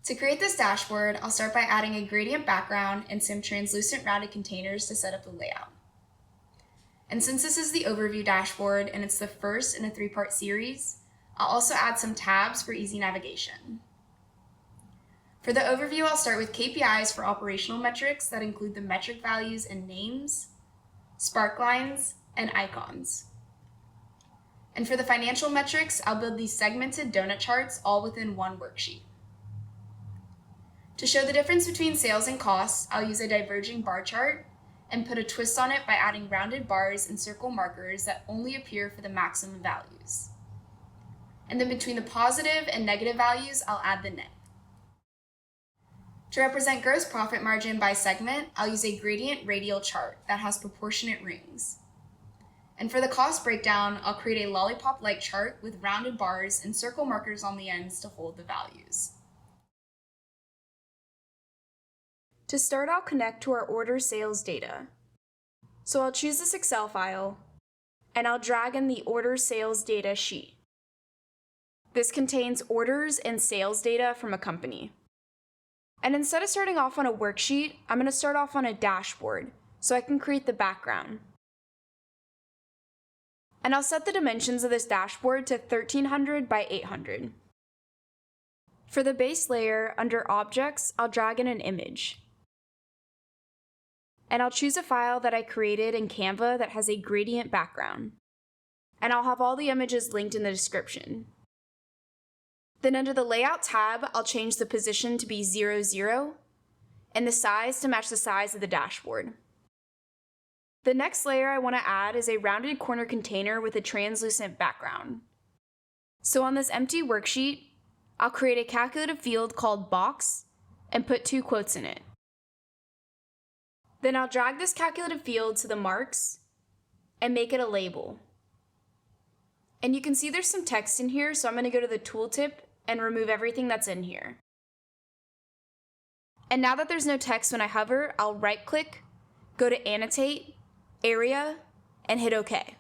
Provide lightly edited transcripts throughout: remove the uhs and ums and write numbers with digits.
To create this dashboard, I'll start by adding a gradient background and some translucent rounded containers to set up the layout. And since this is the overview dashboard and it's the first in a 3-part series, I'll also add some tabs for easy navigation. For the overview, I'll start with KPIs for operational metrics that include the metric values and names, Sparklines, and icons. And for the financial metrics, I'll build these segmented donut charts all within one worksheet. To show the difference between sales and costs, I'll use a diverging bar chart and put a twist on it by adding rounded bars and circle markers that only appear for the maximum values. And then between the positive and negative values, I'll add the net. To represent gross profit margin by segment, I'll use a gradient radial chart that has proportionate rings. And for the cost breakdown, I'll create a lollipop-like chart with rounded bars and circle markers on the ends to hold the values. To start, I'll connect to our order sales data. So I'll choose this Excel file, and I'll drag in the order sales data sheet. This contains orders and sales data from a company. And instead of starting off on a worksheet, I'm going to start off on a dashboard so I can create the background. And I'll set the dimensions of this dashboard to 1300 by 800. For the base layer, under Objects, I'll drag in an image. And I'll choose a file that I created in Canva that has a gradient background. And I'll have all the images linked in the description. Then under the Layout tab, I'll change the position to be 0, 0, and the size to match the size of the dashboard. The next layer I want to add is a rounded corner container with a translucent background. So on this empty worksheet, I'll create a calculative field called box and put 2 quotes in it. Then I'll drag this calculative field to the marks and make it a label. And you can see there's some text in here, so I'm going to go to the tooltip and remove everything that's in here. And now that there's no text when I hover, I'll right-click, go to Annotate, Area, and hit OK.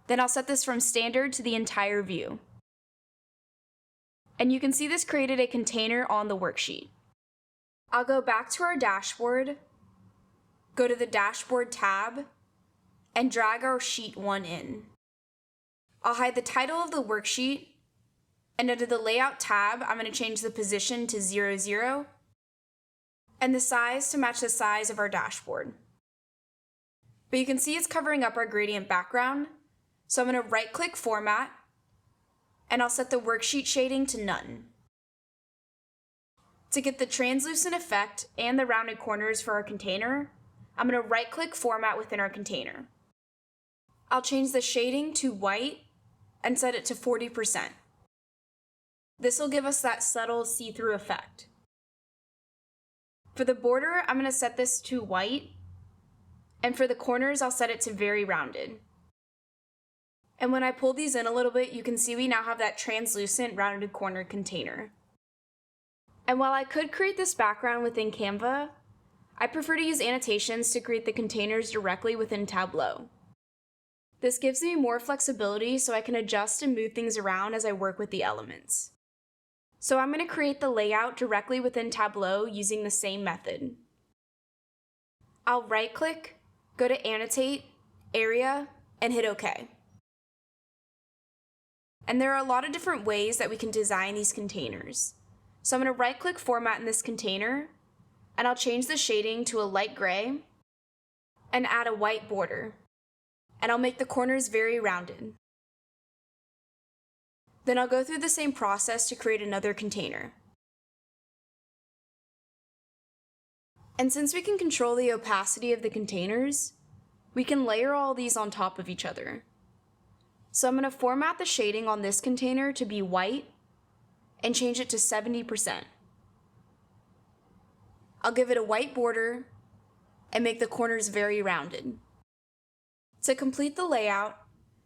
Then I'll set this from Standard to the entire view. And you can see this created a container on the worksheet. I'll go back to our dashboard, go to the Dashboard tab, and drag our Sheet 1 in. I'll hide the title of the worksheet, and under the Layout tab, I'm going to change the position to 0, 0, and the size to match the size of our dashboard. But you can see it's covering up our gradient background, so I'm going to right-click Format, and I'll set the worksheet shading to None. To get the translucent effect and the rounded corners for our container, I'm going to right-click Format within our container. I'll change the shading to white and set it to 40%. This will give us that subtle see-through effect. For the border, I'm going to set this to white, and for the corners, I'll set it to very rounded. And when I pull these in a little bit, you can see we now have that translucent rounded corner container. And while I could create this background within Canva, I prefer to use annotations to create the containers directly within Tableau. This gives me more flexibility so I can adjust and move things around as I work with the elements. So I'm going to create the layout directly within Tableau using the same method. I'll right-click, go to Annotate, Area, and hit OK. And there are a lot of different ways that we can design these containers. So I'm going to right-click Format in this container, and I'll change the shading to a light gray, and add a white border. And I'll make the corners very rounded. Then I'll go through the same process to create another container. And since we can control the opacity of the containers, we can layer all these on top of each other. So I'm going to format the shading on this container to be white and change it to 70%. I'll give it a white border and make the corners very rounded. To complete the layout,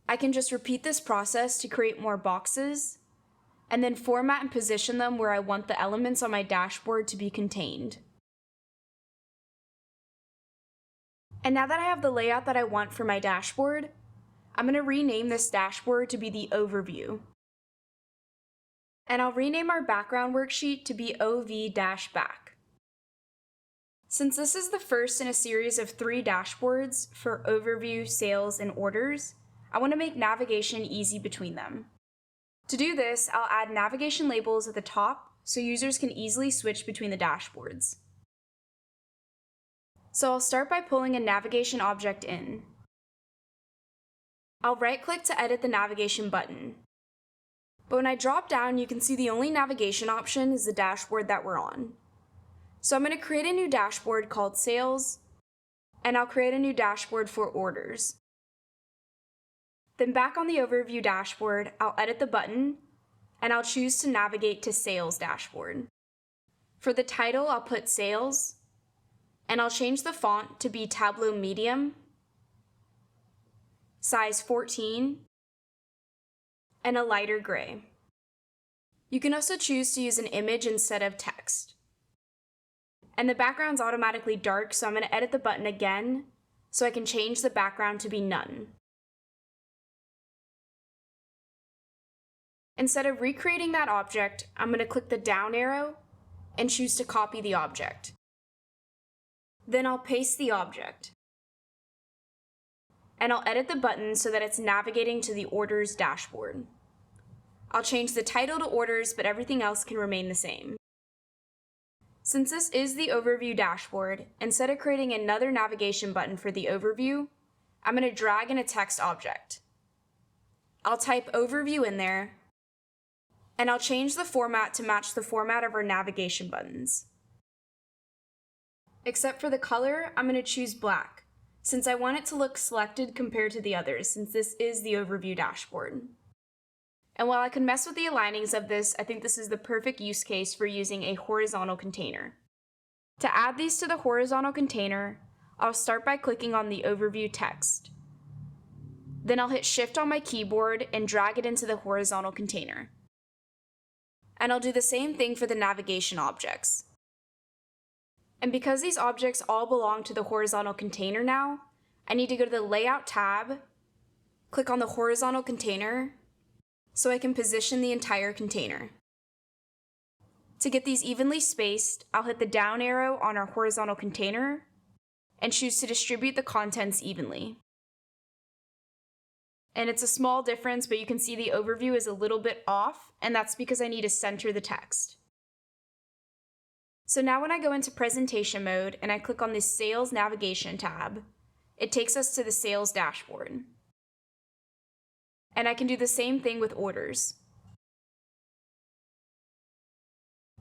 I can just repeat this process to create more boxes, and then format and position them where I want the elements on my dashboard to be contained. And now that I have the layout that I want for my dashboard, I'm going to rename this dashboard to be the overview. And I'll rename our background worksheet to be OV-back. Since this is the first in a series of 3 dashboards for overview, sales, and orders, I want to make navigation easy between them. To do this, I'll add navigation labels at the top so users can easily switch between the dashboards. So I'll start by pulling a navigation object in. I'll right-click to edit the navigation button. But when I drop down, you can see the only navigation option is the dashboard that we're on. So I'm going to create a new dashboard called Sales, and I'll create a new dashboard for Orders. Then back on the Overview dashboard, I'll edit the button, and I'll choose to navigate to Sales dashboard. For the title, I'll put Sales, and I'll change the font to be Tableau Medium, size 14, and a lighter gray. You can also choose to use an image instead of text. And the background's automatically dark, so I'm going to edit the button again so I can change the background to be none. Instead of recreating that object, I'm going to click the down arrow and choose to copy the object. Then I'll paste the object. And I'll edit the button so that it's navigating to the Orders dashboard. I'll change the title to Orders, but everything else can remain the same. Since this is the Overview dashboard, instead of creating another navigation button for the Overview, I'm going to drag in a text object. I'll type Overview in there, and I'll change the format to match the format of our navigation buttons. Except for the color, I'm going to choose black, since I want it to look selected compared to the others, since this is the Overview dashboard. And while I can mess with the alignings of this, I think this is the perfect use case for using a horizontal container. To add these to the horizontal container, I'll start by clicking on the Overview text. Then I'll hit Shift on my keyboard and drag it into the horizontal container. And I'll do the same thing for the navigation objects. And because these objects all belong to the horizontal container now, I need to go to the Layout tab, click on the horizontal container, so I can position the entire container. To get these evenly spaced, I'll hit the down arrow on our horizontal container and choose to distribute the contents evenly. And it's a small difference, but you can see the overview is a little bit off, and that's because I need to center the text. So now when I go into presentation mode and I click on the Sales Navigation tab, it takes us to the Sales dashboard. And I can do the same thing with Orders.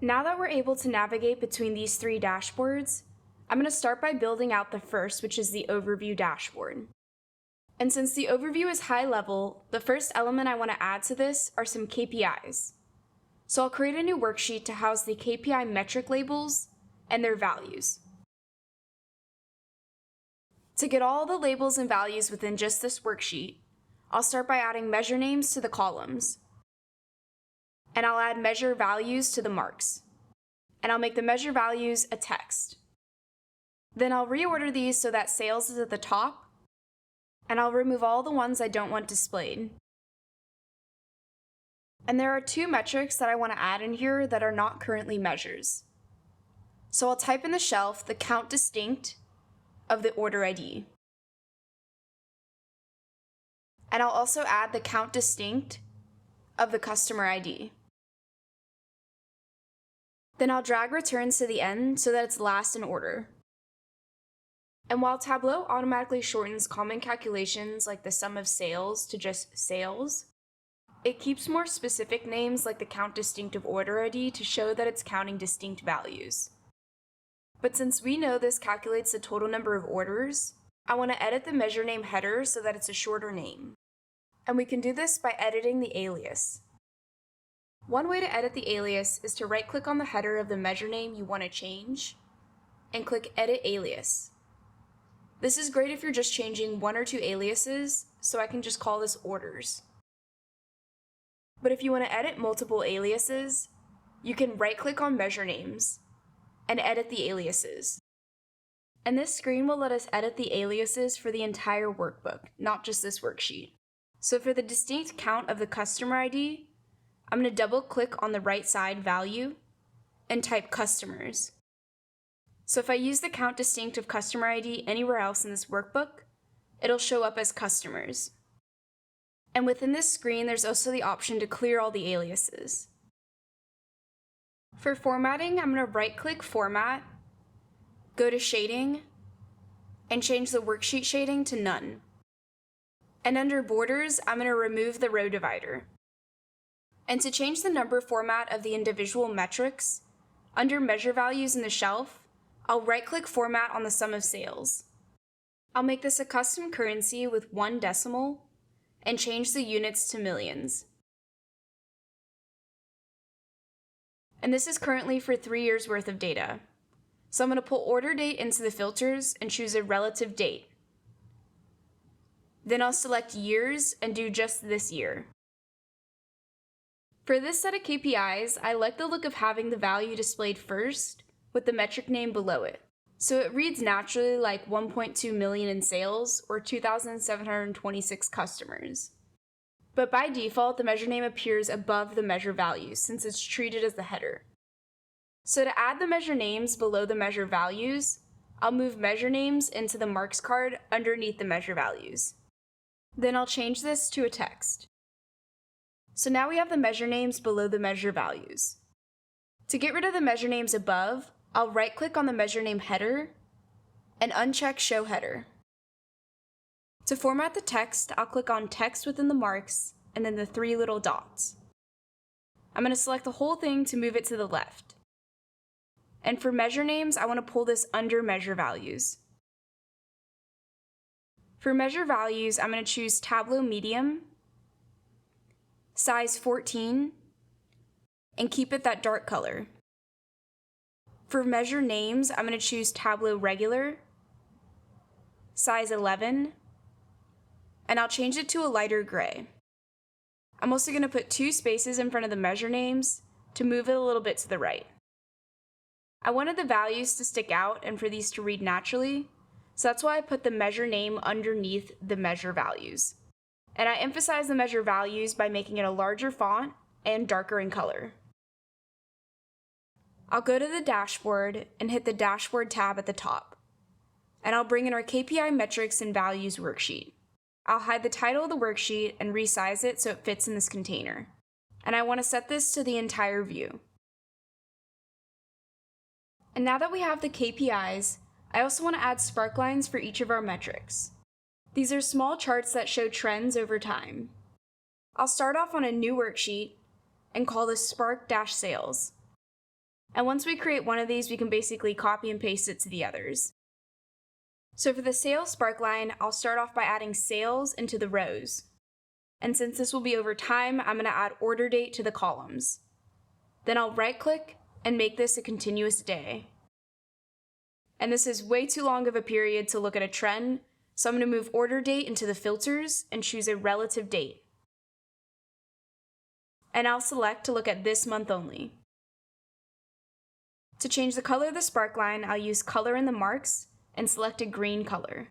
Now that we're able to navigate between these 3 dashboards, I'm going to start by building out the first, which is the Overview dashboard. And since the overview is high level, the first element I want to add to this are some KPIs. So I'll create a new worksheet to house the KPI metric labels and their values. To get all the labels and values within just this worksheet, I'll start by adding measure names to the columns. And I'll add measure values to the marks. And I'll make the measure values a text. Then I'll reorder these so that sales is at the top, and I'll remove all the ones I don't want displayed. And there are 2 metrics that I want to add in here that are not currently measures. So I'll type in the shelf the count distinct of the order ID. And I'll also add the count distinct of the customer ID. Then I'll drag returns to the end so that it's last in order. And while Tableau automatically shortens common calculations like the sum of sales to just sales, it keeps more specific names like the count distinct of order ID to show that it's counting distinct values. But since we know this calculates the total number of orders, I want to edit the measure name header so that it's a shorter name. And we can do this by editing the alias. One way to edit the alias is to right-click on the header of the measure name you want to change, and click Edit Alias. This is great if you're just changing 1 or 2 aliases, so I can just call this orders. But if you want to edit multiple aliases, you can right-click on measure names and edit the aliases. And this screen will let us edit the aliases for the entire workbook, not just this worksheet. So for the distinct count of the customer ID, I'm going to double click on the right side value and type customers. So if I use the count distinct of customer ID anywhere else in this workbook, it'll show up as customers. And within this screen, there's also the option to clear all the aliases. For formatting, I'm going to right-click Format, go to Shading, and change the worksheet shading to None. And under Borders, I'm going to remove the row divider. And to change the number format of the individual metrics, under Measure Values in the shelf, I'll right-click Format on the sum of sales. I'll make this a custom currency with 1 decimal and change the units to millions. And this is currently for 3 years worth of data. So I'm going to pull order date into the filters and choose a relative date. Then I'll select years and do just this year. For this set of KPIs, I like the look of having the value displayed first with the metric name below it. So it reads naturally like 1.2 million in sales or 2,726 customers. But by default, the measure name appears above the measure value since it's treated as the header. So to add the measure names below the measure values, I'll move measure names into the marks card underneath the measure values. Then I'll change this to a text. So now we have the measure names below the measure values. To get rid of the measure names above, I'll right-click on the measure name header and uncheck Show Header. To format the text, I'll click on Text within the marks and then the 3 little dots. I'm going to select the whole thing to move it to the left. And for measure names, I want to pull this under measure values. For measure values, I'm going to choose Tableau Medium, size 14, and keep it that dark color. For measure names, I'm going to choose Tableau Regular, size 11, and I'll change it to a lighter gray. I'm also going to put 2 spaces in front of the measure names to move it a little bit to the right. I wanted the values to stick out and for these to read naturally, so that's why I put the measure name underneath the measure values. And I emphasize the measure values by making it a larger font and darker in color. I'll go to the dashboard and hit the Dashboard tab at the top. And I'll bring in our KPI metrics and values worksheet. I'll hide the title of the worksheet and resize it so it fits in this container. And I want to set this to the entire view. And now that we have the KPIs, I also want to add Sparklines for each of our metrics. These are small charts that show trends over time. I'll start off on a new worksheet and call this Spark-Sales. And once we create one of these, we can basically copy and paste it to the others. So for the sales sparkline, I'll start off by adding sales into the rows. And since this will be over time, I'm going to add order date to the columns. Then I'll right-click and make this a continuous day. And this is way too long of a period to look at a trend, so I'm going to move order date into the filters and choose a relative date. And I'll select to look at this month only. To change the color of the sparkline, I'll use Color in the Marks and select a green color.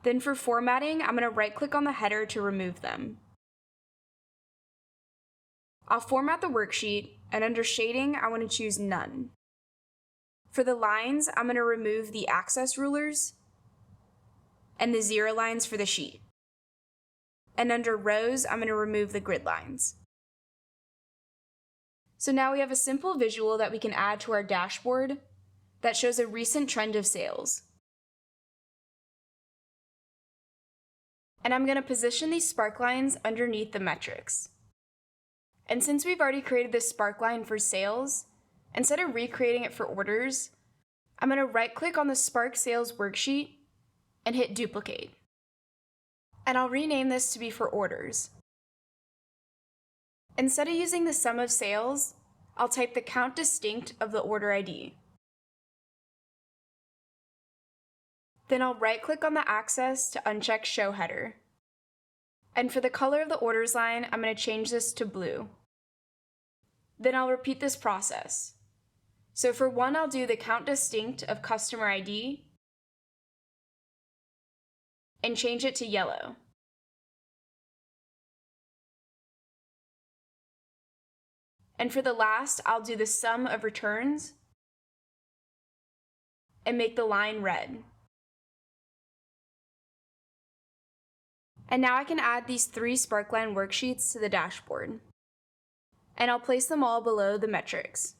Then for formatting, I'm going to right-click on the header to remove them. I'll format the worksheet, and under Shading, I want to choose None. For the lines, I'm going to remove the axis rulers and the 0 lines for the sheet. And under Rows, I'm going to remove the grid lines. So now we have a simple visual that we can add to our dashboard that shows a recent trend of sales. And I'm going to position these sparklines underneath the metrics. And since we've already created this sparkline for sales, instead of recreating it for orders, I'm going to right-click on the Spark Sales worksheet and hit Duplicate. And I'll rename this to be for orders. Instead of using the sum of sales, I'll type the count distinct of the order ID. Then I'll right-click on the axis to uncheck Show Header. And for the color of the orders line, I'm going to change this to blue. Then I'll repeat this process. So for one, I'll do the count distinct of customer ID and change it to yellow. And for the last, I'll do the sum of returns and make the line red. And now I can add these 3 Sparkline worksheets to the dashboard. And I'll place them all below the metrics.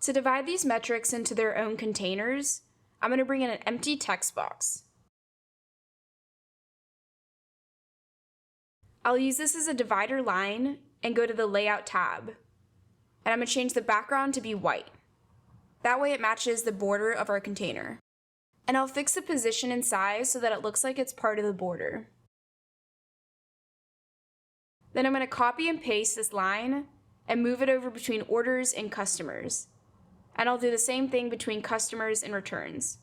To divide these metrics into their own containers, I'm going to bring in an empty text box. I'll use this as a divider line and go to the Layout tab. And I'm going to change the background to be white. That way it matches the border of our container. And I'll fix the position and size so that it looks like it's part of the border. Then I'm going to copy and paste this line and move it over between orders and customers. And I'll do the same thing between customers and returns.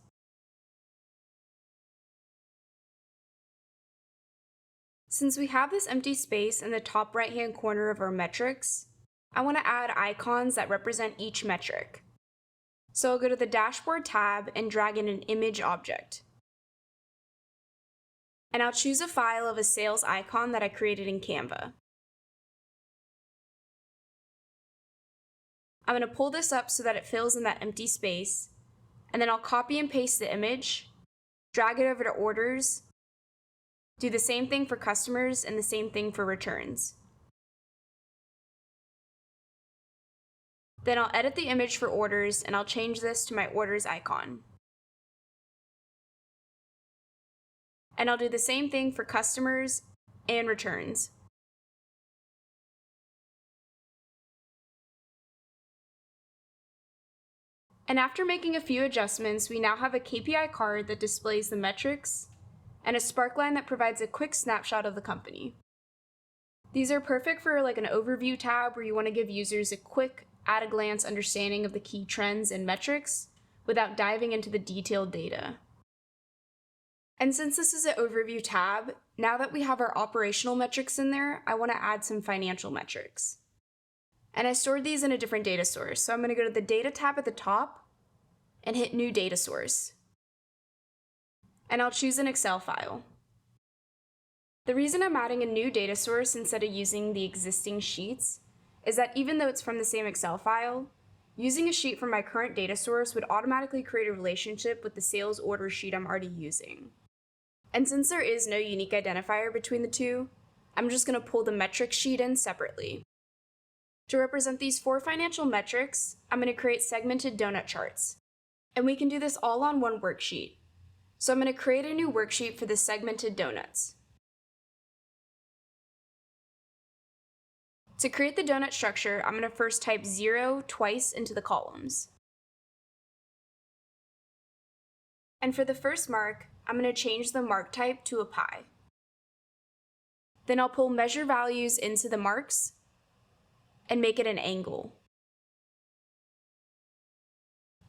Since we have this empty space in the top right-hand corner of our metrics, I want to add icons that represent each metric. So I'll go to the Dashboard tab and drag in an image object. And I'll choose a file of a sales icon that I created in Canva. I'm going to pull this up so that it fills in that empty space, and then I'll copy and paste the image, drag it over to orders, do the same thing for customers and the same thing for returns. Then I'll edit the image for orders and I'll change this to my orders icon. And I'll do the same thing for customers and returns. And after making a few adjustments, we now have a KPI card that displays the metrics and a Sparkline that provides a quick snapshot of the company. These are perfect for like an overview tab where you want to give users a quick, at-a-glance understanding of the key trends and metrics without diving into the detailed data. And since this is an overview tab, now that we have our operational metrics in there, I want to add some financial metrics. And I stored these in a different data source, so I'm going to go to the Data tab at the top and hit New Data Source. And I'll choose an Excel file. The reason I'm adding a new data source instead of using the existing sheets is that even though it's from the same Excel file, using a sheet from my current data source would automatically create a relationship with the sales order sheet I'm already using. And since there is no unique identifier between the two, I'm just going to pull the metric sheet in separately. To represent these 4 financial metrics, I'm going to create segmented donut charts. And we can do this all on one worksheet. So I'm going to create a new worksheet for the segmented donuts. To create the donut structure, I'm going to first type 0 twice into the columns. And for the first mark, I'm going to change the mark type to a pie. Then I'll pull measure values into the marks and make it an angle.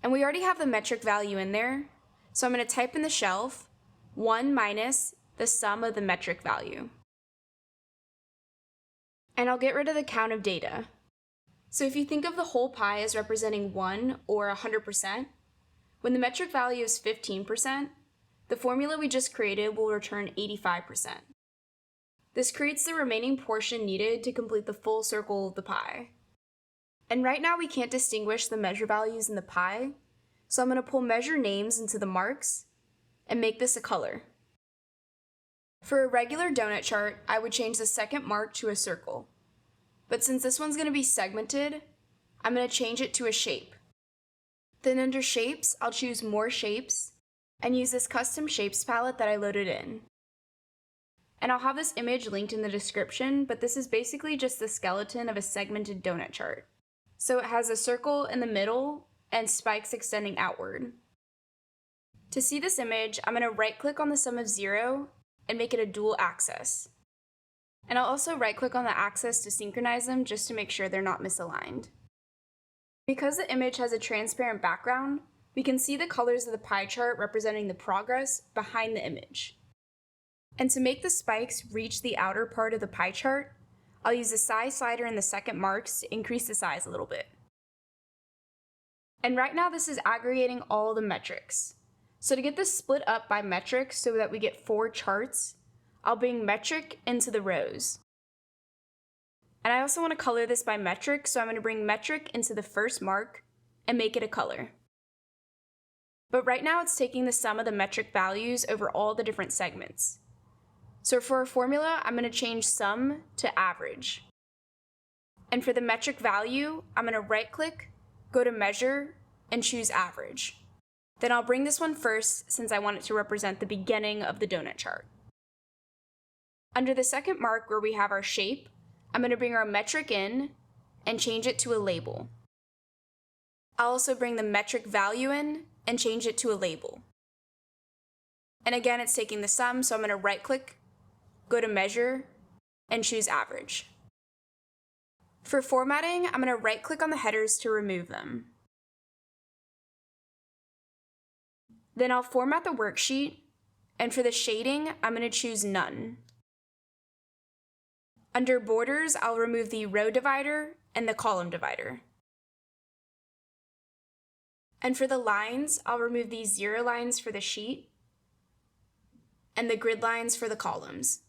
And we already have the metric value in there, so I'm going to type in the shelf 1 minus the sum of the metric value. And I'll get rid of the count of data. So if you think of the whole pie as representing 1 or 100%, when the metric value is 15%, the formula we just created will return 85%. This creates the remaining portion needed to complete the full circle of the pie. And right now we can't distinguish the measure values in the pie, so I'm going to pull measure names into the marks and make this a color. For a regular donut chart, I would change the second mark to a circle. But since this one's going to be segmented, I'm going to change it to a shape. Then under shapes, I'll choose more shapes and use this custom shapes palette that I loaded in. And I'll have this image linked in the description, but this is basically just the skeleton of a segmented donut chart. So it has a circle in the middle and spikes extending outward. To see this image, I'm going to right-click on the sum of 0 and make it a dual axis. And I'll also right-click on the axis to synchronize them just to make sure they're not misaligned. Because the image has a transparent background, we can see the colors of the pie chart representing the progress behind the image. And to make the spikes reach the outer part of the pie chart, I'll use the size slider in the second marks to increase the size a little bit. And right now this is aggregating all the metrics. So to get this split up by metrics so that we get 4 charts, I'll bring metric into the rows. And I also want to color this by metric, so I'm going to bring metric into the first mark and make it a color. But right now it's taking the sum of the metric values over all the different segments. So for our formula, I'm going to change sum to average. And for the metric value, I'm going to right-click, go to measure, and choose average. Then I'll bring this one first since I want it to represent the beginning of the donut chart. Under the second mark where we have our shape, I'm going to bring our metric in and change it to a label. I'll also bring the metric value in and change it to a label. And again, it's taking the sum, so I'm going to right-click, go to measure, and choose average. For formatting, I'm going to right-click on the headers to remove them. Then I'll format the worksheet, and for the shading, I'm going to choose none. Under borders, I'll remove the row divider and the column divider. And for the lines, I'll remove the 0 lines for the sheet and the grid lines for the columns.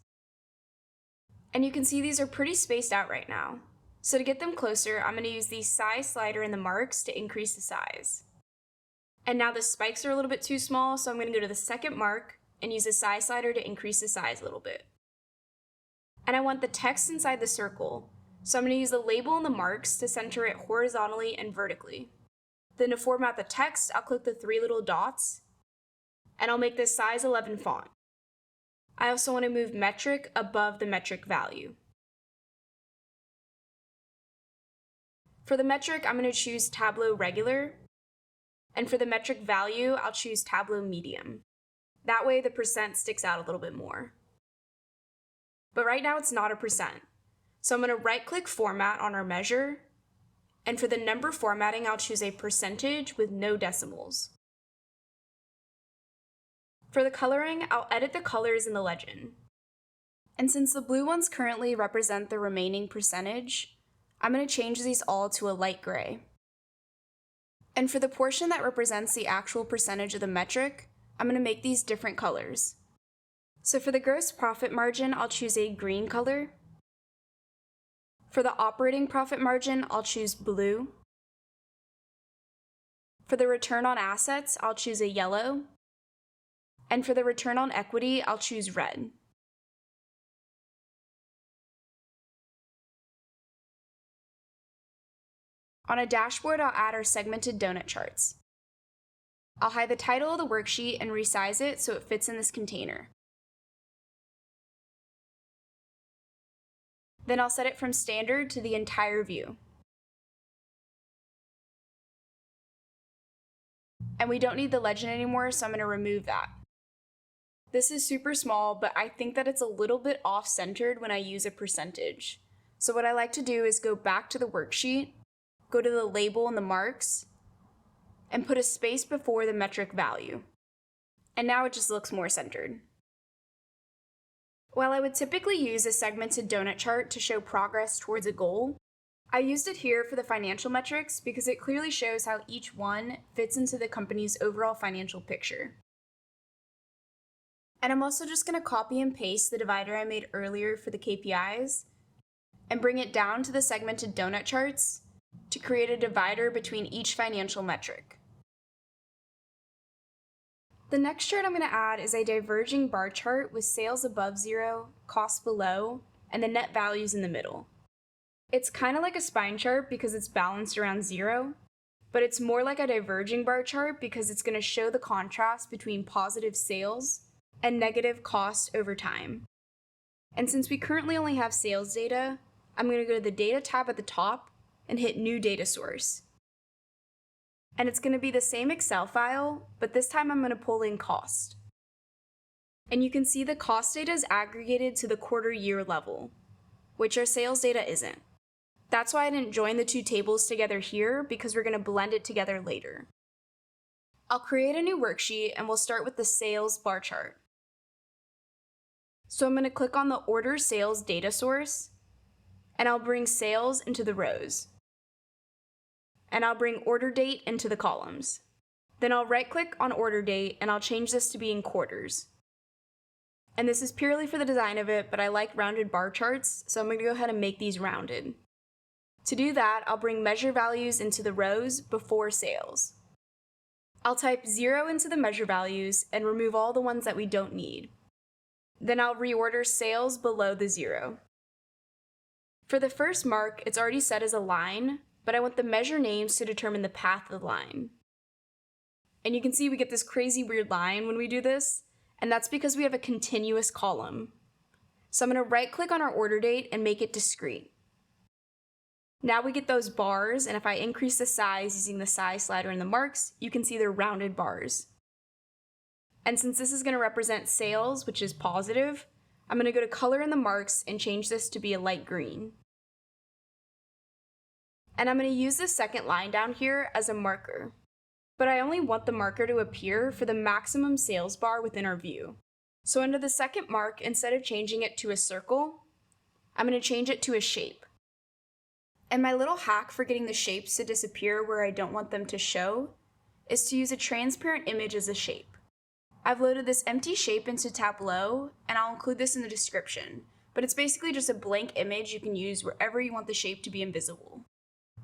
And you can see these are pretty spaced out right now. So to get them closer, I'm going to use the size slider in the marks to increase the size. And now the spikes are a little bit too small, so I'm going to go to the second mark and use the size slider to increase the size a little bit. And I want the text inside the circle, so I'm going to use the label in the marks to center it horizontally and vertically. Then to format the text, I'll click the 3 little dots, and I'll make this size 11 font. I also want to move metric above the metric value. For the metric, I'm going to choose Tableau regular, and for the metric value, I'll choose Tableau medium. That way the percent sticks out a little bit more. But right now it's not a percent. So I'm going to right-click Format on our measure, and for the number formatting, I'll choose a percentage with no decimals. For the coloring, I'll edit the colors in the legend. And since the blue ones currently represent the remaining percentage, I'm going to change these all to a light gray. And for the portion that represents the actual percentage of the metric, I'm going to make these different colors. So for the gross profit margin, I'll choose a green color. For the operating profit margin, I'll choose blue. For the return on assets, I'll choose a yellow. And for the return on equity, I'll choose red. On a dashboard, I'll add our segmented donut charts. I'll hide the title of the worksheet and resize it so it fits in this container. Then I'll set it from standard to the entire view. And we don't need the legend anymore, so I'm going to remove that. This is super small, but I think that it's a little bit off-centered when I use a percentage. So what I like to do is go back to the worksheet, go to the label and the marks, and put a space before the metric value. And now it just looks more centered. While I would typically use a segmented donut chart to show progress towards a goal, I used it here for the financial metrics because it clearly shows how each one fits into the company's overall financial picture. And I'm also just going to copy and paste the divider I made earlier for the KPIs and bring it down to the segmented donut charts to create a divider between each financial metric. The next chart I'm going to add is a diverging bar chart with sales above 0, costs below, and the net values in the middle. It's kind of like a spine chart because it's balanced around 0, but it's more like a diverging bar chart because it's going to show the contrast between positive sales and negative cost over time. And since we currently only have sales data, I'm going to go to the Data tab at the top and hit New Data Source. And it's going to be the same Excel file, but this time I'm going to pull in cost. And you can see the cost data is aggregated to the quarter-year level, which our sales data isn't. That's why I didn't join the two tables together here, because we're going to blend it together later. I'll create a new worksheet and we'll start with the sales bar chart. So I'm going to click on the Order Sales data source, and I'll bring sales into the rows. And I'll bring order date into the columns. Then I'll right-click on order date and I'll change this to be in quarters. And this is purely for the design of it, but I like rounded bar charts, so I'm going to go ahead and make these rounded. To do that, I'll bring measure values into the rows before sales. I'll type 0 into the measure values and remove all the ones that we don't need. Then I'll reorder sales below the 0. For the first mark, it's already set as a line, but I want the measure names to determine the path of the line. And you can see we get this crazy weird line when we do this, and that's because we have a continuous column. So I'm going to right-click on our order date and make it discrete. Now we get those bars, and if I increase the size using the size slider in the marks, you can see they're rounded bars. And since this is going to represent sales, which is positive, I'm going to go to color in the marks and change this to be a light green. And I'm going to use this second line down here as a marker. But I only want the marker to appear for the maximum sales bar within our view. So under the second mark, instead of changing it to a circle, I'm going to change it to a shape. And my little hack for getting the shapes to disappear where I don't want them to show is to use a transparent image as a shape. I've loaded this empty shape into Tableau, and I'll include this in the description, but it's basically just a blank image you can use wherever you want the shape to be invisible.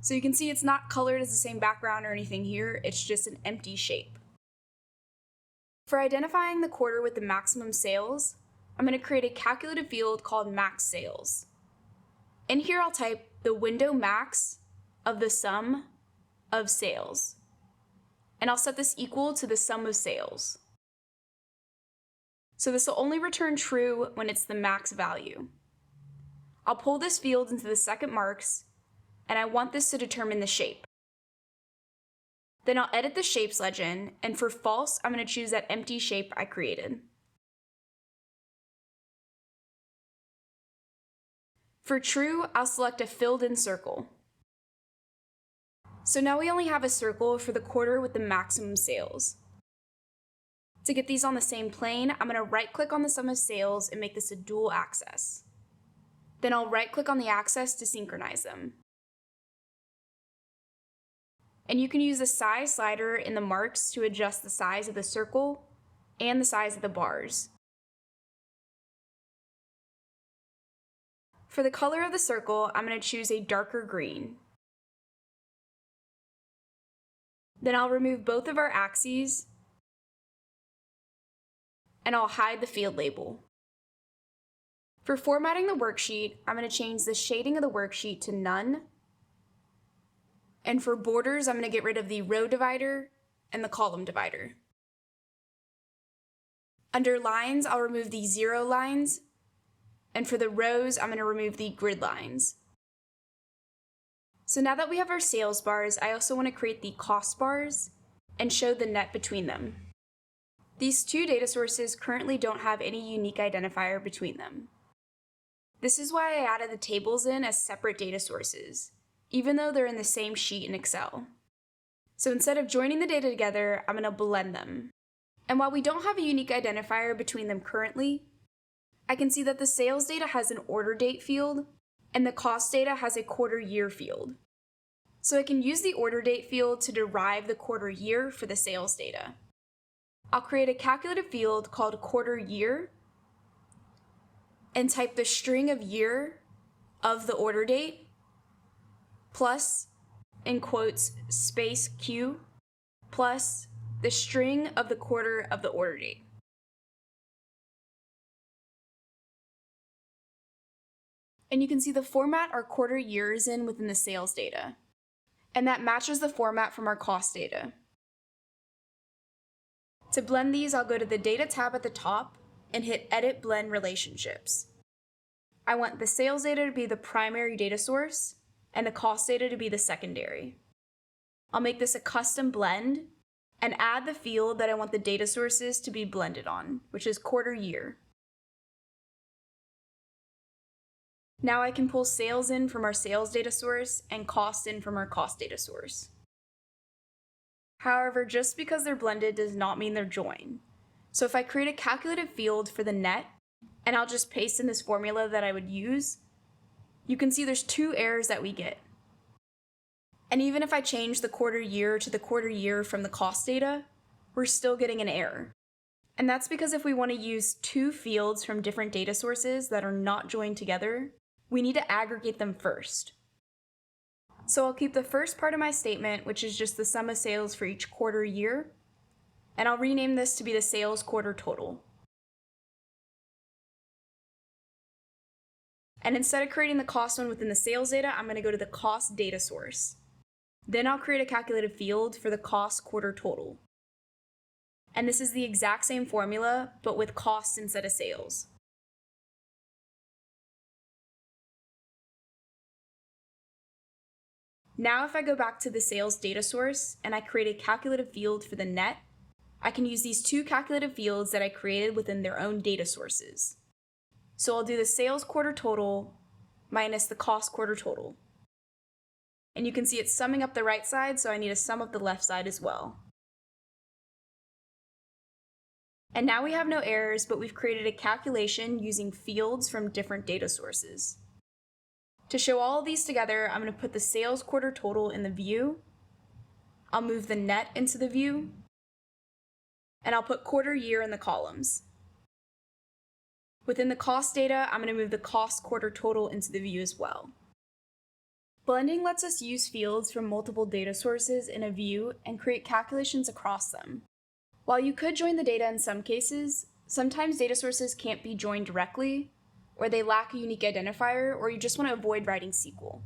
So you can see it's not colored as the same background or anything here, it's just an empty shape. For identifying the quarter with the maximum sales, I'm going to create a calculated field called max sales. In here I'll type the window max of the sum of sales, and I'll set this equal to the sum of sales. So this will only return true when it's the max value. I'll pull this field into the second marks, and I want this to determine the shape. Then I'll edit the shapes legend, and for false, I'm going to choose that empty shape I created. For true, I'll select a filled-in circle. So now we only have a circle for the quarter with the maximum sales. To get these on the same plane, I'm going to right-click on the sum of sales and make this a dual axis. Then I'll right-click on the axis to synchronize them. And you can use the size slider in the marks to adjust the size of the circle and the size of the bars. For the color of the circle, I'm going to choose a darker green. Then I'll remove both of our axes, and I'll hide the field label. For formatting the worksheet, I'm going to change the shading of the worksheet to none. And for borders, I'm going to get rid of the row divider and the column divider. Under lines, I'll remove the 0 lines. And for the rows, I'm going to remove the grid lines. So now that we have our sales bars, I also want to create the cost bars and show the net between them. These two data sources currently don't have any unique identifier between them. This is why I added the tables in as separate data sources, even though they're in the same sheet in Excel. So instead of joining the data together, I'm going to blend them. And while we don't have a unique identifier between them currently, I can see that the sales data has an order date field, and the cost data has a quarter year field. So I can use the order date field to derive the quarter year for the sales data. I'll create a calculated field called quarter year, and type the string of year of the order date, plus, in quotes, space Q, plus the string of the quarter of the order date. And you can see the format our quarter year is in within the sales data. And that matches the format from our cost data. To blend these, I'll go to the Data tab at the top and hit Edit Blend Relationships. I want the sales data to be the primary data source and the cost data to be the secondary. I'll make this a custom blend and add the field that I want the data sources to be blended on, which is quarter year. Now I can pull sales in from our sales data source and cost in from our cost data source. However, just because they're blended does not mean they're joined. So if I create a calculated field for the net, and I'll just paste in this formula that I would use, you can see there's two errors that we get. And even if I change the quarter year to the quarter year from the cost data, we're still getting an error. And that's because if we want to use two fields from different data sources that are not joined together, we need to aggregate them first. So I'll keep the first part of my statement, which is just the sum of sales for each quarter year, and I'll rename this to be the sales quarter total. And instead of creating the cost one within the sales data, I'm going to go to the cost data source. Then I'll create a calculated field for the cost quarter total. And this is the exact same formula, but with cost instead of sales. Now if I go back to the sales data source and I create a calculated field for the net, I can use these two calculated fields that I created within their own data sources. So I'll do the sales quarter total minus the cost quarter total. And you can see it's summing up the right side, so I need to sum up the left side as well. And now we have no errors, but we've created a calculation using fields from different data sources. To show all of these together, I'm going to put the sales quarter total in the view. I'll move the net into the view. And I'll put quarter year in the columns. Within the cost data, I'm going to move the cost quarter total into the view as well. Blending lets us use fields from multiple data sources in a view and create calculations across them. While you could join the data in some cases, sometimes data sources can't be joined directly, or they lack a unique identifier, or you just want to avoid writing SQL.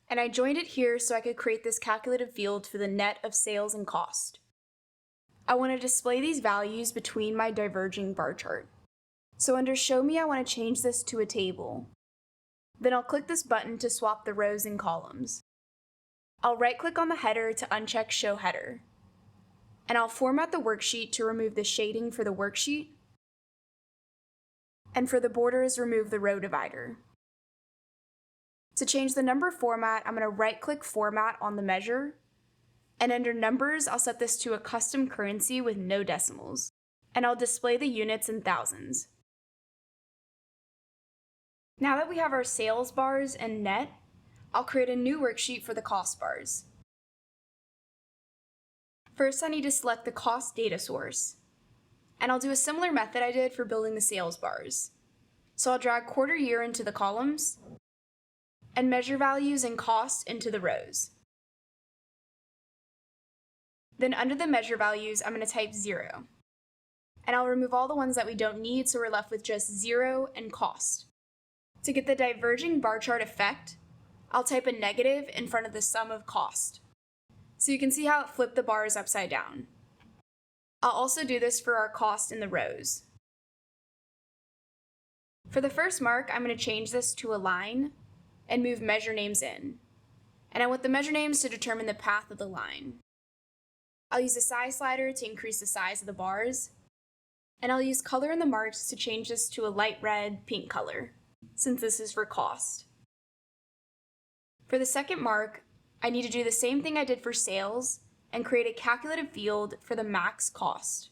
And I joined it here so I could create this calculated field for the net of sales and cost. I want to display these values between my diverging bar chart. So under Show Me, I want to change this to a table. Then I'll click this button to swap the rows and columns. I'll right-click on the header to uncheck Show Header. And I'll format the worksheet to remove the shading for the worksheet. And for the borders, remove the row divider. To change the number format, I'm going to right-click Format on the measure. And under Numbers, I'll set this to a custom currency with no decimals. And I'll display the units in thousands. Now that we have our sales bars and net, I'll create a new worksheet for the cost bars. First, I need to select the cost data source. And I'll do a similar method I did for building the sales bars. So I'll drag quarter year into the columns and measure values and cost into the rows. Then under the measure values, I'm going to type 0. And I'll remove all the ones that we don't need, so we're left with just 0 and cost. To get the diverging bar chart effect, I'll type a negative in front of the sum of cost. So you can see how it flipped the bars upside down. I'll also do this for our cost in the rows. For the first mark, I'm going to change this to a line and move measure names in. And I want the measure names to determine the path of the line. I'll use the size slider to increase the size of the bars. And I'll use color in the marks to change this to a light red, pink color, since this is for cost. For the second mark, I need to do the same thing I did for sales and create a calculated field for the max cost.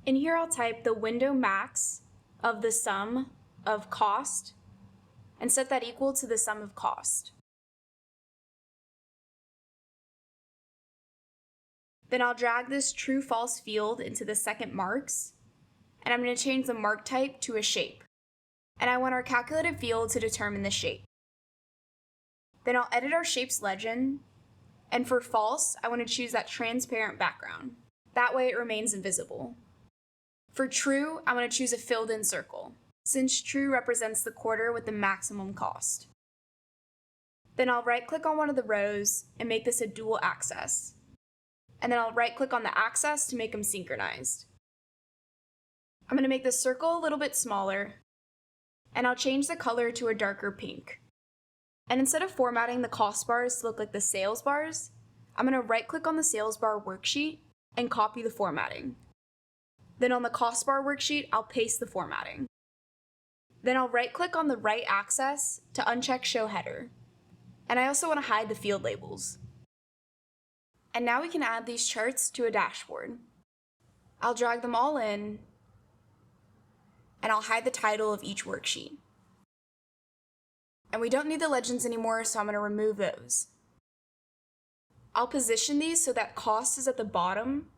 In here, I'll type the window max of the sum of cost and set that equal to the sum of cost. Then I'll drag this true-false field into the second marks, and I'm going to change the mark type to a shape. And I want our calculated field to determine the shape. Then I'll edit our shape's legend, and for false, I want to choose that transparent background. That way it remains invisible. For true, I want to choose a filled-in circle, since true represents the quarter with the maximum cost. Then I'll right-click on one of the rows and make this a dual axis. And then I'll right-click on the axis to make them synchronized. I'm going to make the circle a little bit smaller, and I'll change the color to a darker pink. And instead of formatting the cost bars to look like the sales bars, I'm going to right-click on the sales bar worksheet and copy the formatting. Then on the cost bar worksheet, I'll paste the formatting. Then I'll right-click on the right axis to uncheck Show Header. And I also want to hide the field labels. And now we can add these charts to a dashboard. I'll drag them all in, and I'll hide the title of each worksheet. And we don't need the legends anymore, so I'm going to remove those. I'll position these so that cost is at the bottom,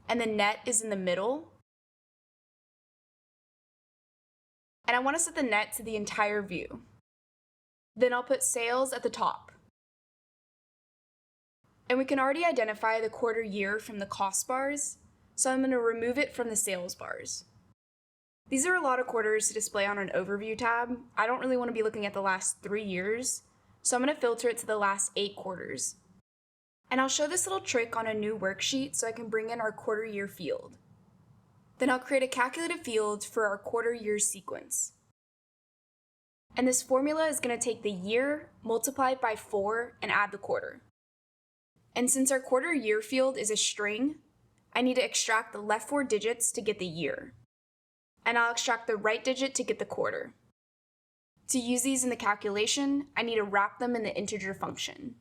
and the net is in the middle. And I want to set the net to the entire view. Then I'll put sales at the top. And we can already identify the quarter year from the cost bars, so I'm going to remove it from the sales bars. These are a lot of quarters to display on an overview tab. I don't really want to be looking at the last 3 years, so I'm going to filter it to the last 8 quarters. And I'll show this little trick on a new worksheet so I can bring in our quarter year field. Then I'll create a calculated field for our quarter year sequence. And this formula is going to take the year multiplied by 4 and add the quarter. And since our quarter year field is a string, I need to extract the left 4 digits to get the year. And I'll extract the right digit to get the quarter. To use these in the calculation, I need to wrap them in the integer function.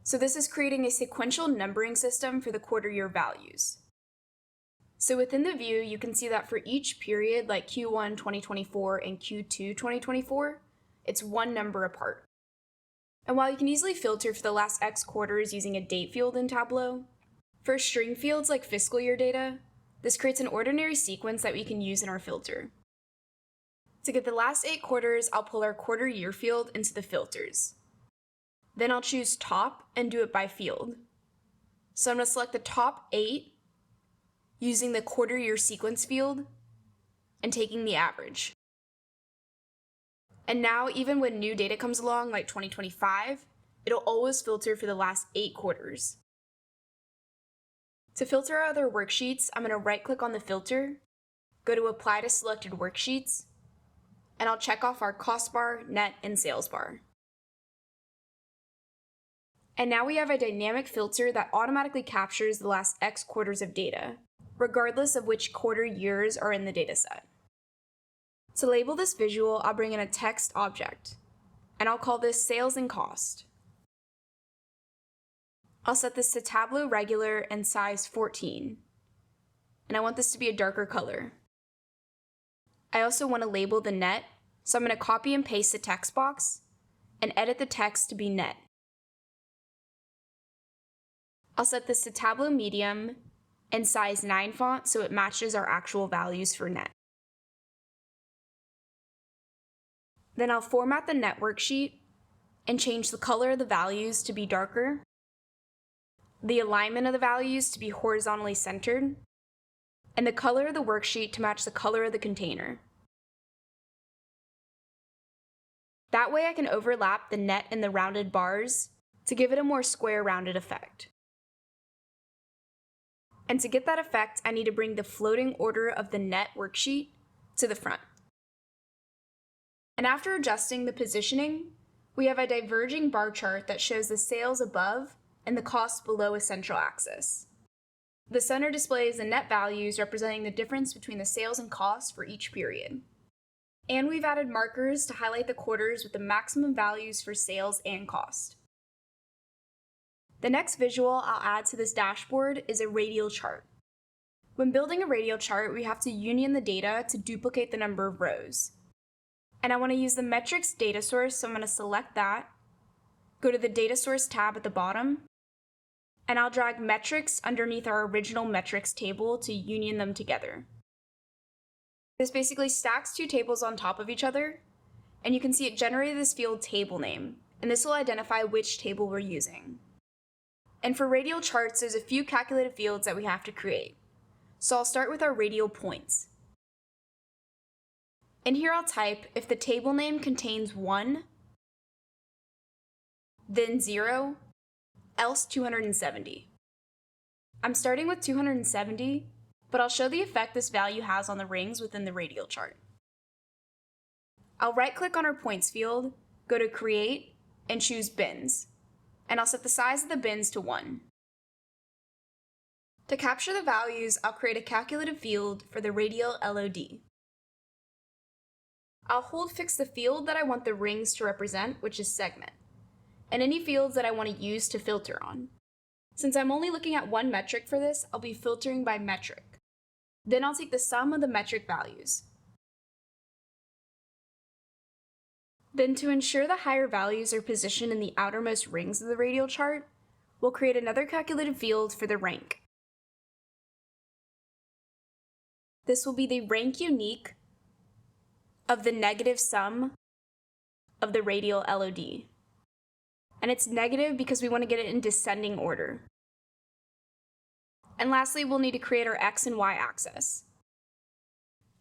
So this is creating a sequential numbering system for the quarter year values. So within the view, you can see that for each period, like Q1 2024 and Q2 2024, it's one number apart. And while you can easily filter for the last X quarters using a date field in Tableau, for string fields like fiscal year data, this creates an ordinary sequence that we can use in our filter. To get the last 8 quarters, I'll pull our quarter year field into the filters. Then I'll choose top and do it by field. So I'm going to select the top 8 using the quarter year sequence field and taking the average. And now even when new data comes along like 2025, it'll always filter for the last 8 quarters. To filter our other worksheets, I'm going to right-click on the filter, go to Apply to Selected Worksheets, and I'll check off our cost bar, net, and sales bar. And now we have a dynamic filter that automatically captures the last X quarters of data, regardless of which quarter years are in the dataset. To label this visual, I'll bring in a text object, and I'll call this sales and cost. I'll set this to Tableau regular and size 14, and I want this to be a darker color. I also want to label the net, so I'm going to copy and paste the text box and edit the text to be net. I'll set this to Tableau medium and size 9 font so it matches our actual values for net. Then I'll format the net worksheet and change the color of the values to be darker, the alignment of the values to be horizontally centered, and the color of the worksheet to match the color of the container. That way I can overlap the net and the rounded bars to give it a more square rounded effect. And to get that effect, I need to bring the floating order of the net worksheet to the front. And after adjusting the positioning, we have a diverging bar chart that shows the sales above and the costs below a central axis. The center displays the net values representing the difference between the sales and costs for each period. And we've added markers to highlight the quarters with the maximum values for sales and cost. The next visual I'll add to this dashboard is a radial chart. When building a radial chart, we have to union the data to duplicate the number of rows. And I want to use the metrics data source, so I'm going to select that, go to the data source tab at the bottom, and I'll drag metrics underneath our original metrics table to union them together. This basically stacks 2 tables on top of each other, and you can see it generated this field table name, and this will identify which table we're using. And for radial charts, there's a few calculated fields that we have to create. So I'll start with our radial points. And here I'll type if the table name contains 1, then 0, else 270. I'm starting with 270, but I'll show the effect this value has on the rings within the radial chart. I'll right-click on our points field, go to Create, and choose Bins. And I'll set the size of the bins to 1. To capture the values, I'll create a calculated field for the radial LOD. I'll hold fix the field that I want the rings to represent, which is segment, and any fields that I want to use to filter on. Since I'm only looking at one metric for this, I'll be filtering by metric. Then I'll take the sum of the metric values. Then to ensure the higher values are positioned in the outermost rings of the radial chart, we'll create another calculated field for the rank. This will be the rank unique of the negative sum of the radial LOD. And it's negative because we want to get it in descending order. And lastly, we'll need to create our X and Y axis.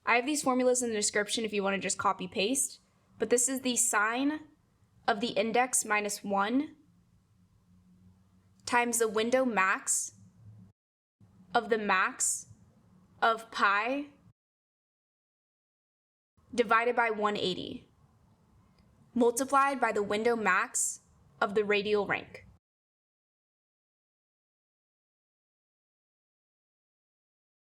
I have these formulas in the description if you want to just copy paste, but this is the sine of the index minus 1 times the window max of the max of pi divided by 180, multiplied by the window max of the radial rank.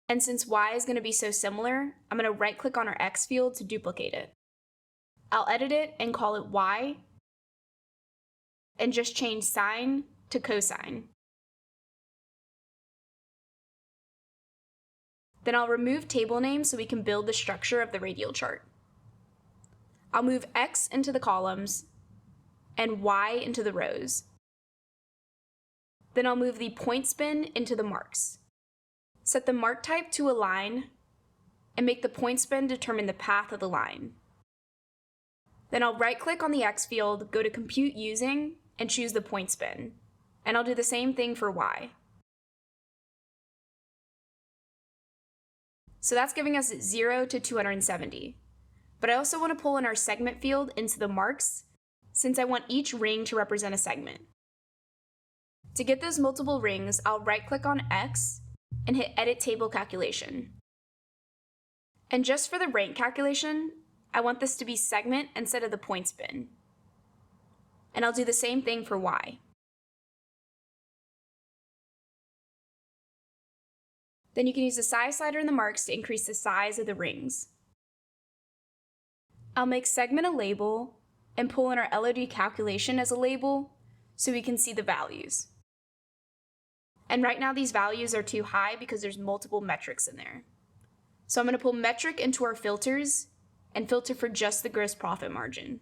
And since y is going to be so similar, I'm going to right-click on our x field to duplicate it. I'll edit it and call it y, and just change sine to cosine. Then I'll remove table name so we can build the structure of the radial chart. I'll move x into the columns and y into the rows. Then I'll move the point spin into the marks. Set the mark type to a line and make the point spin determine the path of the line. Then I'll right-click on the x field, go to Compute Using, and choose the point spin. And I'll do the same thing for y. So that's giving us 0 to 270. But I also want to pull in our segment field into the marks, since I want each ring to represent a segment. To get those multiple rings, I'll right-click on X and hit Edit Table Calculation. And just for the rank calculation, I want this to be segment instead of the point spin. And I'll do the same thing for Y. Then you can use the size slider in the marks to increase the size of the rings. I'll make segment a label and pull in our LOD calculation as a label so we can see the values. And right now these values are too high because there's multiple metrics in there. So I'm going to pull metric into our filters and filter for just the gross profit margin.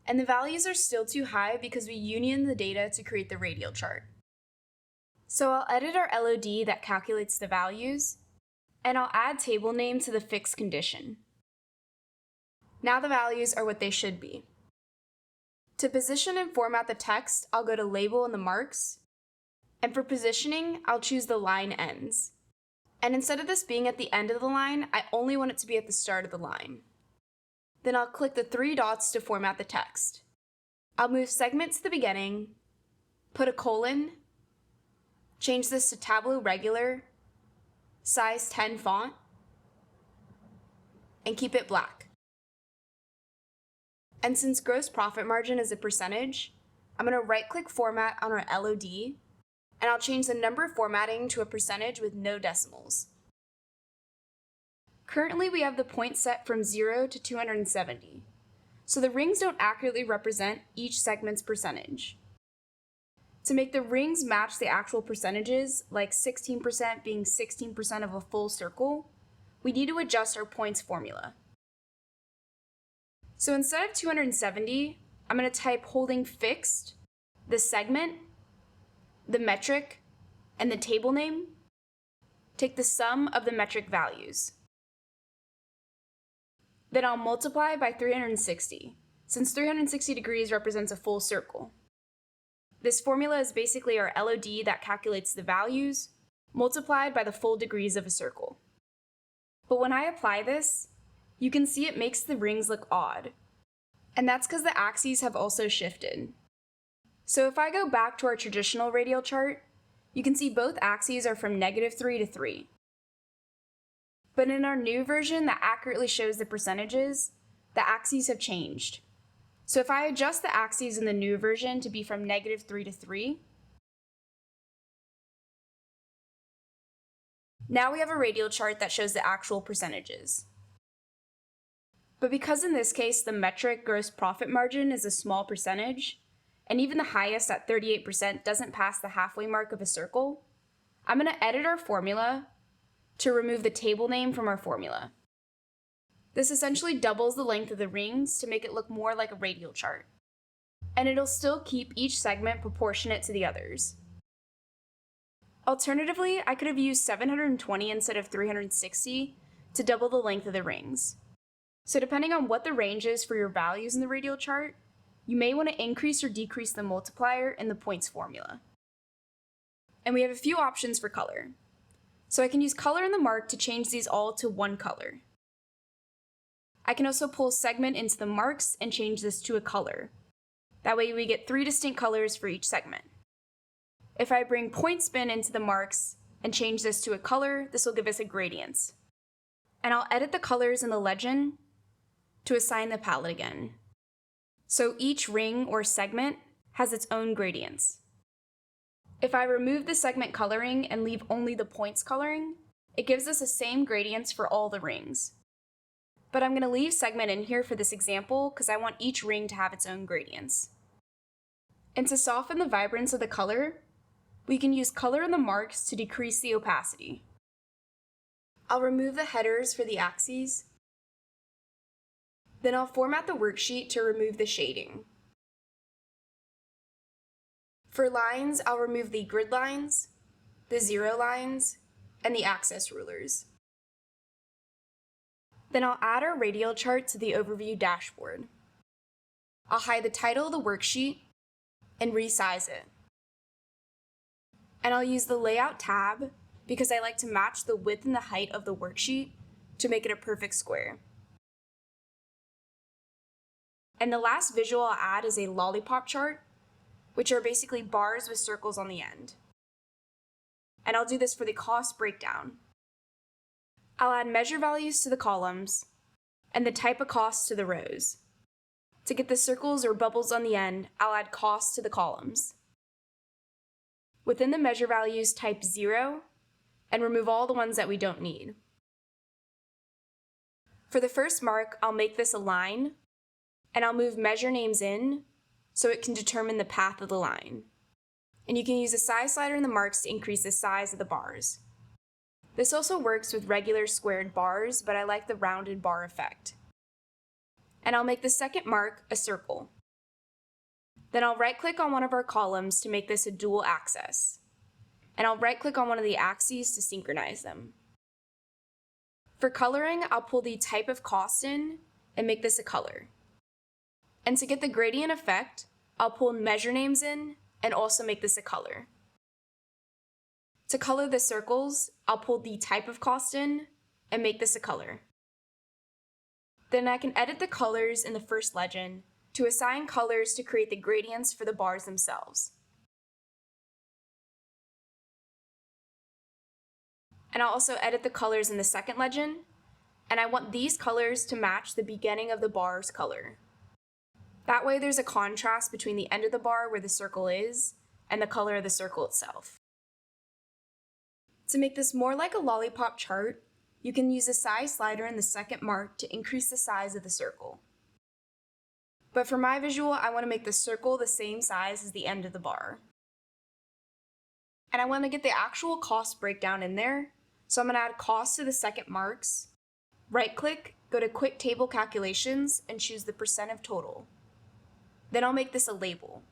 And the values are still too high because we union the data to create the radial chart. So I'll edit our LOD that calculates the values, and I'll add table name to the fixed condition. Now the values are what they should be. To position and format the text, I'll go to Label in the marks, and for positioning, I'll choose the line ends. And instead of this being at the end of the line, I only want it to be at the start of the line. Then I'll click the 3 dots to format the text. I'll move segment to the beginning, put a colon, change this to Tableau regular, size 10 font, and keep it black. And since gross profit margin is a percentage, I'm going to right-click Format on our LOD, and I'll change the number formatting to a percentage with no decimals. Currently, we have the point set from 0 to 270, so the rings don't accurately represent each segment's percentage. To make the rings match the actual percentages, like 16% being 16% of a full circle, we need to adjust our points formula. So instead of 270, I'm going to type holding fixed the segment, the metric, and the table name. Take the sum of the metric values. Then I'll multiply by 360, since 360 degrees represents a full circle. This formula is basically our LOD that calculates the values, multiplied by the full degrees of a circle. But when I apply this, you can see it makes the rings look odd. And that's because the axes have also shifted. So if I go back to our traditional radial chart, you can see both axes are from -3 to 3. But in our new version that accurately shows the percentages, the axes have changed. So if I adjust the axes in the new version to be from -3 to 3, now we have a radial chart that shows the actual percentages. But because in this case the metric gross profit margin is a small percentage, and even the highest at 38% doesn't pass the halfway mark of a circle, I'm going to edit our formula to remove the table name from our formula. This essentially doubles the length of the rings to make it look more like a radial chart. And it'll still keep each segment proportionate to the others. Alternatively, I could have used 720 instead of 360 to double the length of the rings. So depending on what the range is for your values in the radial chart, you may want to increase or decrease the multiplier in the points formula. And we have a few options for color. So I can use color in the mark to change these all to one color. I can also pull segment into the marks and change this to a color. That way we get 3 distinct colors for each segment. If I bring point spin into the marks and change this to a color, this will give us a gradient. And I'll edit the colors in the legend to assign the palette again. So each ring or segment has its own gradients. If I remove the segment coloring and leave only the points coloring, it gives us the same gradients for all the rings. But I'm going to leave segment in here for this example because I want each ring to have its own gradients. And to soften the vibrance of the color, we can use color in the marks to decrease the opacity. I'll remove the headers for the axes. Then I'll format the worksheet to remove the shading. For lines, I'll remove the grid lines, the zero lines, and the axis rulers. Then I'll add our radial chart to the overview dashboard. I'll hide the title of the worksheet and resize it. And I'll use the layout tab because I like to match the width and the height of the worksheet to make it a perfect square. And the last visual I'll add is a lollipop chart, which are basically bars with circles on the end. And I'll do this for the cost breakdown. I'll add measure values to the columns and the type of cost to the rows. To get the circles or bubbles on the end, I'll add cost to the columns. Within the measure values, type 0 and remove all the ones that we don't need. For the first mark, I'll make this a line, and I'll move measure names in so it can determine the path of the line. And you can use the size slider in the marks to increase the size of the bars. This also works with regular squared bars, but I like the rounded bar effect. And I'll make the second mark a circle. Then I'll right-click on one of our columns to make this a dual axis. And I'll right-click on one of the axes to synchronize them. For coloring, I'll pull the type of cost in and make this a color. And to get the gradient effect, I'll pull measure names in and also make this a color. To color the circles, I'll pull the type of cost in and make this a color. Then I can edit the colors in the first legend to assign colors to create the gradients for the bars themselves. And I'll also edit the colors in the second legend, and I want these colors to match the beginning of the bar's color. That way there's a contrast between the end of the bar where the circle is and the color of the circle itself. To make this more like a lollipop chart, you can use the size slider in the second mark to increase the size of the circle. But for my visual, I want to make the circle the same size as the end of the bar. And I want to get the actual cost breakdown in there, so I'm going to add cost to the second marks, right-click, go to Quick Table Calculations, and choose the percent of total. Then I'll make this a label.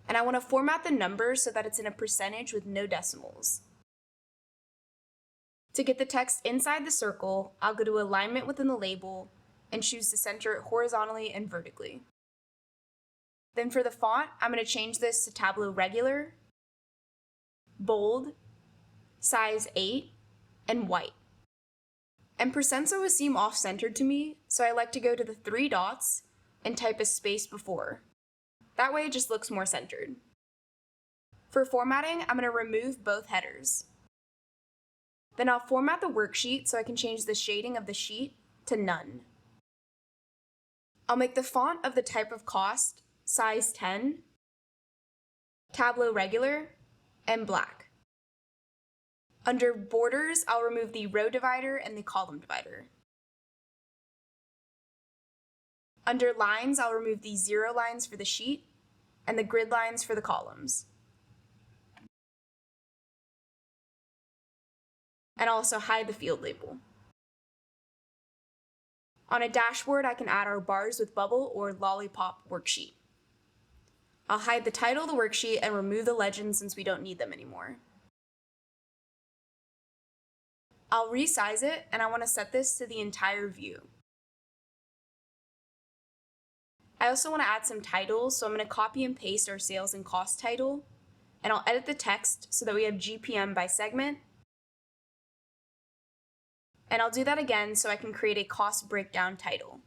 And I want to format the number so that it's in a percentage with no decimals. To get the text inside the circle, I'll go to Alignment within the label and choose to center it horizontally and vertically. Then for the font, I'm going to change this to Tableau Regular, Bold, Size 8, and White. And percents always seem off-centered to me, so I like to go to the 3 dots and type a space before. That way it just looks more centered. For formatting, I'm going to remove both headers. Then I'll format the worksheet so I can change the shading of the sheet to none. I'll make the font of the type of cost size 10, Tableau Regular, and black. Under borders, I'll remove the row divider and the column divider. Under lines, I'll remove the 0 lines for the sheet and the grid lines for the columns. And I'll also hide the field label. On a dashboard, I can add our bars with bubble or lollipop worksheet. I'll hide the title of the worksheet and remove the legends since we don't need them anymore. I'll resize it, and I want to set this to the entire view. I also want to add some titles, so I'm going to copy and paste our sales and cost title, and I'll edit the text so that we have GPM by segment. And I'll do that again so I can create a cost breakdown title.